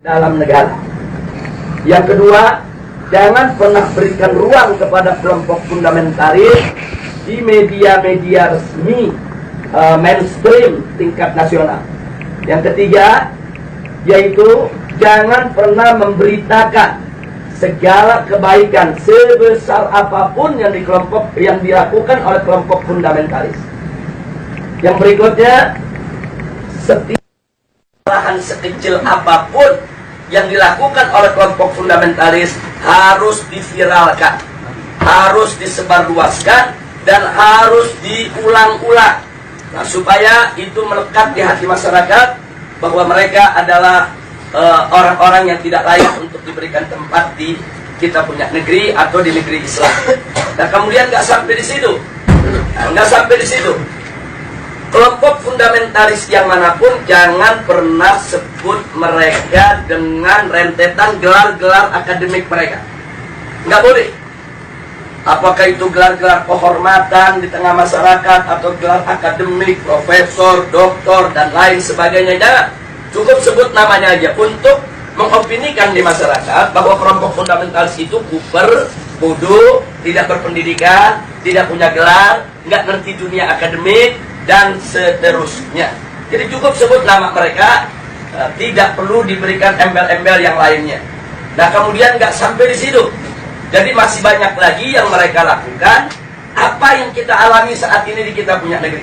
dalam negara. Yang kedua, jangan pernah berikan ruang kepada kelompok fundamentalis di media-media resmi mainstream tingkat nasional. Yang ketiga, yaitu jangan pernah memberitakan segala kebaikan sebesar apapun yang dilakukan oleh kelompok fundamentalis. Yang berikutnya, setiap kesalahan sekecil apapun yang dilakukan oleh kelompok fundamentalis harus diviralkan, harus disebarluaskan, dan harus diulang-ulang. Nah, supaya itu melekat di hati masyarakat bahwa mereka adalah orang-orang yang tidak layak untuk diberikan tempat di kita punya negeri atau di negeri Islam. Nah, kemudian nggak sampai di situ, kelompok fundamentalis yang manapun jangan pernah sebut mereka dengan rentetan gelar-gelar akademik mereka. Nggak boleh. Apakah itu gelar-gelar kehormatan di tengah masyarakat atau gelar akademik, profesor, doktor, dan lain sebagainya. Jangan. Cukup sebut namanya aja untuk mengopinikan di masyarakat bahwa kelompok fundamentalis itu kuper, bodoh, tidak berpendidikan, tidak punya gelar, nggak ngerti dunia akademik, dan seterusnya. Jadi cukup sebut nama mereka, tidak perlu diberikan embel-embel yang lainnya. Nah, kemudian nggak sampai di situ. Jadi masih banyak lagi yang mereka lakukan apa yang kita alami saat ini di kita punya negeri.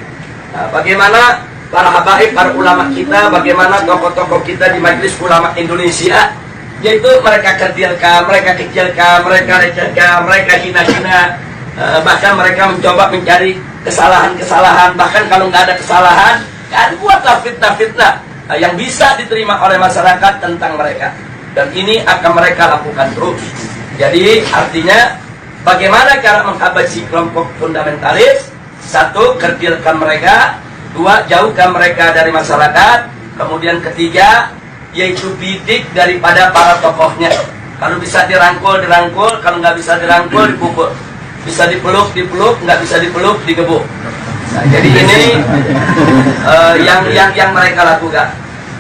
Nah, bagaimana para habaib, para ulama kita, bagaimana tokoh-tokoh kita di Majelis Ulama Indonesia, yaitu mereka kecilkan, mereka recehkan, mereka hina-hina, bahkan mereka mencoba mencari kesalahan-kesalahan, bahkan kalau nggak ada kesalahan, ya buatlah fitnah-fitnah yang bisa diterima oleh masyarakat tentang mereka. Dan ini akan mereka lakukan terus. Jadi artinya bagaimana cara menghabisi kelompok fundamentalis? Satu, kerdilkan mereka. Dua, jauhkan mereka dari masyarakat. Kemudian ketiga, yaitu bidik daripada para tokohnya. Kalau bisa dirangkul, kalau nggak bisa dirangkul, dipukul. Bisa dipeluk, nggak bisa dipeluk, digebuk. Nah, jadi ini yang mereka lakukan.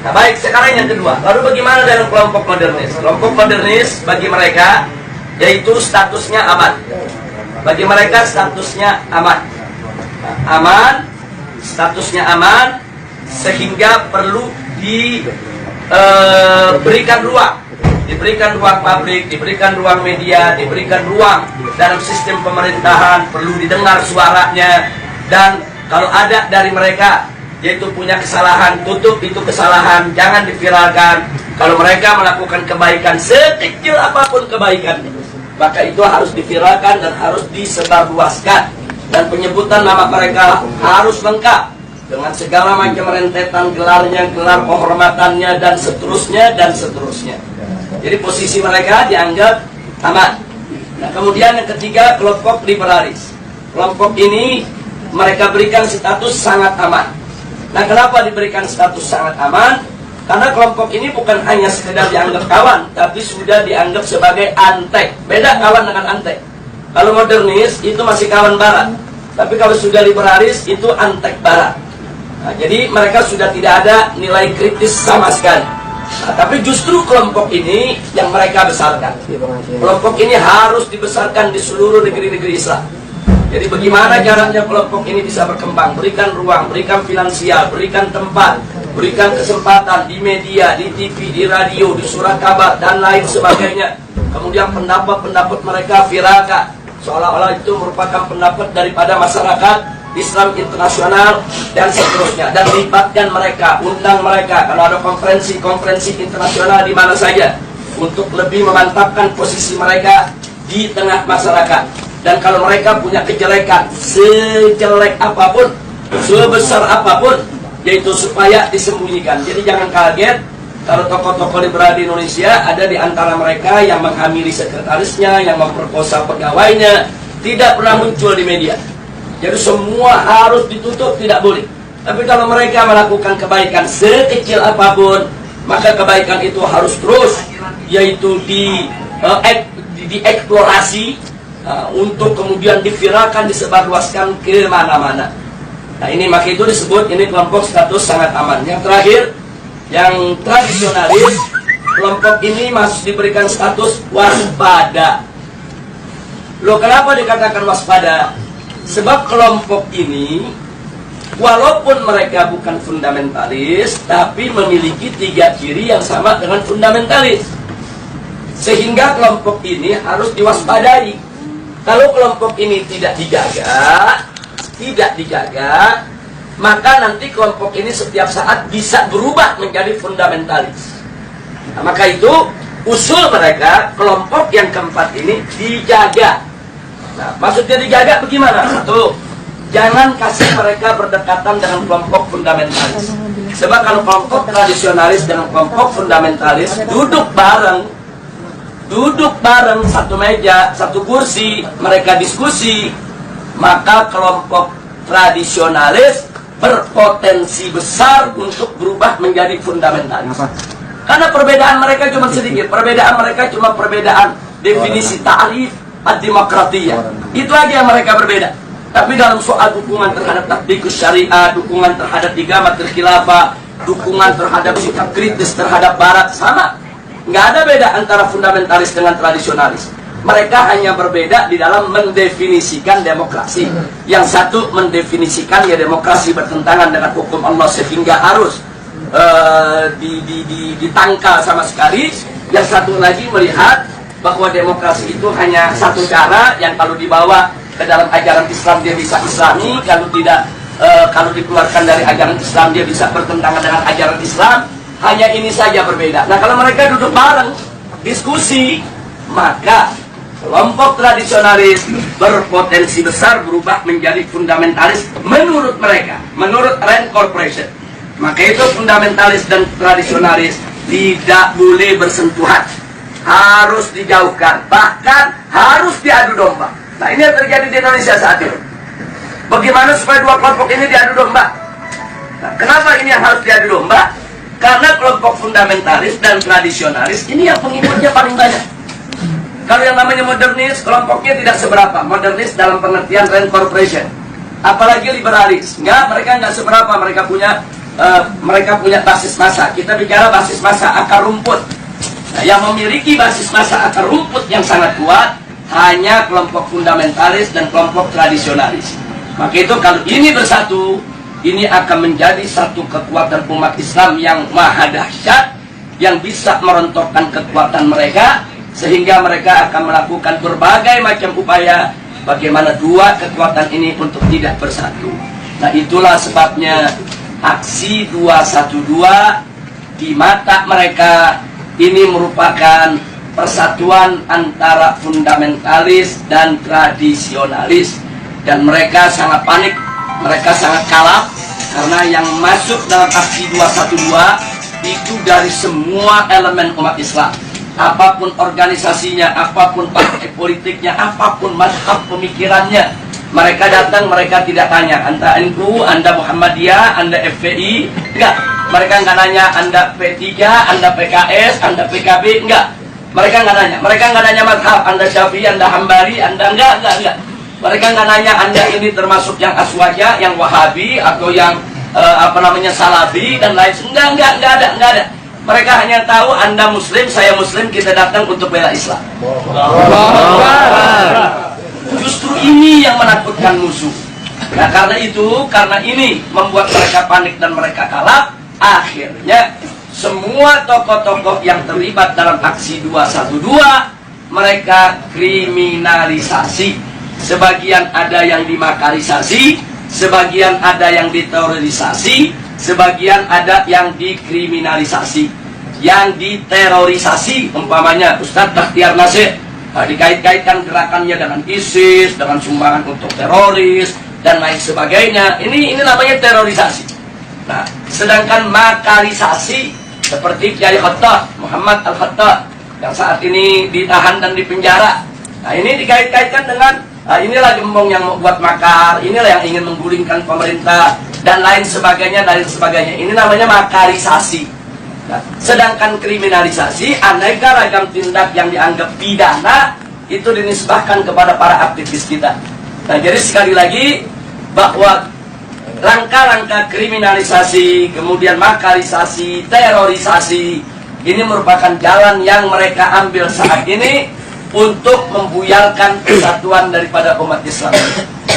Nah, baik, sekarang yang kedua. Lalu bagaimana dengan kelompok modernis? Kelompok modernis bagi mereka yaitu statusnya aman. Bagi mereka statusnya aman. Nah, aman, statusnya aman, sehingga perlu diberikan ruang. Diberikan ruang publik, diberikan ruang media, diberikan ruang dalam sistem pemerintahan, perlu didengar suaranya. Dan kalau ada dari mereka yaitu punya kesalahan, tutup itu kesalahan, jangan diviralkan. Kalau mereka melakukan kebaikan, sekecil apapun kebaikan, maka itu harus diviralkan dan harus disebarluaskan. Dan penyebutan nama mereka harus lengkap dengan segala macam rentetan gelarnya, gelar kehormatannya, dan seterusnya, dan seterusnya. Jadi posisi mereka dianggap aman. Nah, kemudian yang ketiga, kelompok liberalis. Kelompok ini mereka berikan status sangat aman. Nah, kenapa diberikan status sangat aman? Karena kelompok ini bukan hanya sekedar dianggap kawan, tapi sudah dianggap sebagai antek. Beda kawan dengan antek. Kalau modernis itu masih kawan barat, tapi kalau sudah liberalis itu antek barat. Nah, jadi mereka sudah tidak ada nilai kritis sama sekali. Nah, tapi justru kelompok ini yang mereka besarkan. Kelompok ini harus dibesarkan di seluruh negeri-negeri Islam. Jadi bagaimana caranya kelompok ini bisa berkembang? Berikan ruang, berikan finansial, berikan tempat, berikan kesempatan di media, di TV, di radio, di surat kabar, dan lain sebagainya. Kemudian pendapat-pendapat mereka viralkan, seolah-olah itu merupakan pendapat daripada masyarakat Islam internasional, dan seterusnya. Dan libatkan mereka, undang mereka kalau ada konferensi-konferensi internasional di mana saja, untuk lebih memantapkan posisi mereka di tengah masyarakat. Dan kalau mereka punya kejelekan, sejelek apapun, sebesar apapun, yaitu supaya disembunyikan. Jadi jangan kaget kalau tokoh-tokoh liberal di Indonesia ada di antara mereka yang menghamili sekretarisnya, yang memperkosa pegawainya, tidak pernah muncul di media. Jadi semua harus ditutup, tidak boleh. Tapi kalau mereka melakukan kebaikan sekecil apapun, maka kebaikan itu harus terus, yaitu dieksplorasi, untuk kemudian diviralkan, disebarluaskan ke mana-mana. Nah, ini maka itu disebut ini kelompok status sangat aman. Yang terakhir, yang tradisionalis, kelompok ini masih diberikan status waspada. Loh, kenapa dikatakan waspada? Sebab kelompok ini walaupun mereka bukan fundamentalis, tapi memiliki 3 ciri yang sama dengan fundamentalis. Sehingga kelompok ini harus diwaspadai. Kalau kelompok ini tidak dijaga, maka nanti kelompok ini setiap saat bisa berubah menjadi fundamentalis. Nah, maka itu usul mereka, kelompok yang keempat ini dijaga. Nah, maksudnya dijaga bagaimana? Satu, jangan kasih mereka berdekatan dengan kelompok fundamentalis. Sebab kalau kelompok tradisionalis dengan kelompok fundamentalis duduk bareng satu meja, satu kursi, mereka diskusi, maka kelompok tradisionalis berpotensi besar untuk berubah menjadi fundamentalis. Karena perbedaan mereka cuma sedikit, perbedaan definisi ta'rif ad-demokratiyah. Itu aja yang mereka berbeda. Tapi dalam soal dukungan terhadap tatbikus syariah, dukungan terhadap igamatul khilafah, dukungan terhadap sikap kritis terhadap barat, sama. Nggak ada beda antara fundamentalis dengan tradisionalis. Mereka hanya berbeda di dalam mendefinisikan demokrasi. Yang satu mendefinisikan ya demokrasi bertentangan dengan hukum Allah sehingga harus ditangkal sama sekali. Yang satu lagi melihat bahwa demokrasi itu hanya satu cara yang kalau dibawa ke dalam ajaran Islam dia bisa islami, kalau tidak, kalau dikeluarkan dari ajaran Islam dia bisa bertentangan dengan ajaran Islam. Hanya ini saja berbeda. Nah, kalau mereka duduk bareng diskusi, maka kelompok tradisionalis berpotensi besar berubah menjadi fundamentalis menurut mereka, menurut Rand Corporation. Maka itu fundamentalis dan tradisionalis tidak boleh bersentuhan, harus dijauhkan, bahkan harus diadu domba. Nah, ini yang terjadi di Indonesia saat ini. Bagaimana supaya dua kelompok ini diadu domba? Nah, kenapa ini yang harus diadu domba? Karena kelompok fundamentalis dan tradisionalis ini yang pengikutnya paling banyak. Kalau yang namanya modernis, kelompoknya tidak seberapa. Modernis dalam pengertian Rand Corporation. Apalagi liberalis. Mereka nggak seberapa. Mereka punya basis massa. Kita bicara basis massa akar rumput. Nah, yang memiliki basis massa akar rumput yang sangat kuat hanya kelompok fundamentalis dan kelompok tradisionalis. Maka itu kalau ini bersatu, ini akan menjadi satu kekuatan umat Islam yang maha dahsyat, yang bisa merontokkan kekuatan mereka, sehingga mereka akan melakukan berbagai macam upaya bagaimana dua kekuatan ini untuk tidak bersatu. Nah, itulah sebabnya aksi 212 di mata mereka ini merupakan persatuan antara fundamentalis dan tradisionalis. Dan mereka sangat panik, mereka sangat kalap, karena yang masuk dalam aksi 212 itu dari semua elemen umat Islam. Apapun organisasinya, apapun partai politiknya, apapun mazhab pemikirannya, mereka datang, mereka tidak tanya Anda NU, Anda Muhammadiyah, Anda FPI, enggak. Mereka nggak nanya Anda P3, Anda PKS, Anda PKB, enggak. Mereka nggak nanya. Mereka nggak nanya mazhab, Anda Syafi'i, Anda Hambali, Anda enggak. Mereka nggak nanya Anda ini termasuk yang Aswaja, yang Wahabi, atau yang Salafi dan lain. Enggak ada. Mereka hanya tahu Anda Muslim, saya Muslim, kita datang untuk bela Islam. Justru ini yang menakutkan musuh. Nah, karena ini membuat mereka panik dan mereka kalah. Akhirnya semua tokoh-tokoh yang terlibat dalam aksi 212 mereka kriminalisasi. Sebagian ada yang dimakarisasi, sebagian ada yang diterorisasi, sebagian ada yang dikriminalisasi. Yang diterorisasi umpamanya Ustadz Bakhtiar Nasir, dikait-kaitkan gerakannya dengan ISIS, dengan sumbangan untuk teroris dan lain sebagainya. Ini namanya terorisasi. Nah, sedangkan makarisasi seperti Kiai Khattab, Muhammad Al-Khattab yang saat ini ditahan dan dipenjara. Nah, ini dikait-kaitkan dengan inilah gembong yang membuat makar, inilah yang ingin menggulingkan pemerintah dan lain sebagainya. Ini namanya makarisasi. Nah, sedangkan kriminalisasi, aneka ragam tindak yang dianggap pidana itu dinisbahkan kepada para aktivis kita. Nah, jadi sekali lagi bahwa langkah-langkah kriminalisasi, kemudian makarisasi, terorisasi Ini merupakan jalan yang mereka ambil saat ini untuk membuyarkan kesatuan daripada umat Islam.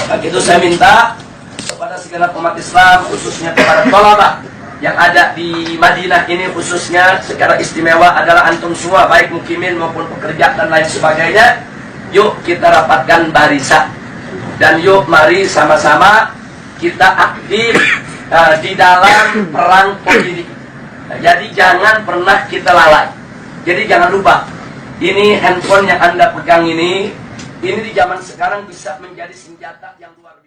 Maka itu saya minta kepada segenap umat Islam, khususnya kepada tolabah yang ada di Madinah ini, khususnya secara istimewa adalah antum semua, baik mukimin maupun pekerja dan lain sebagainya. Yuk kita rapatkan barisan, dan yuk mari sama-sama kita aktif di dalam perang politik. Jadi jangan pernah kita lalai. Jadi jangan lupa, ini handphone yang Anda pegang ini di zaman sekarang bisa menjadi senjata yang luar biasa.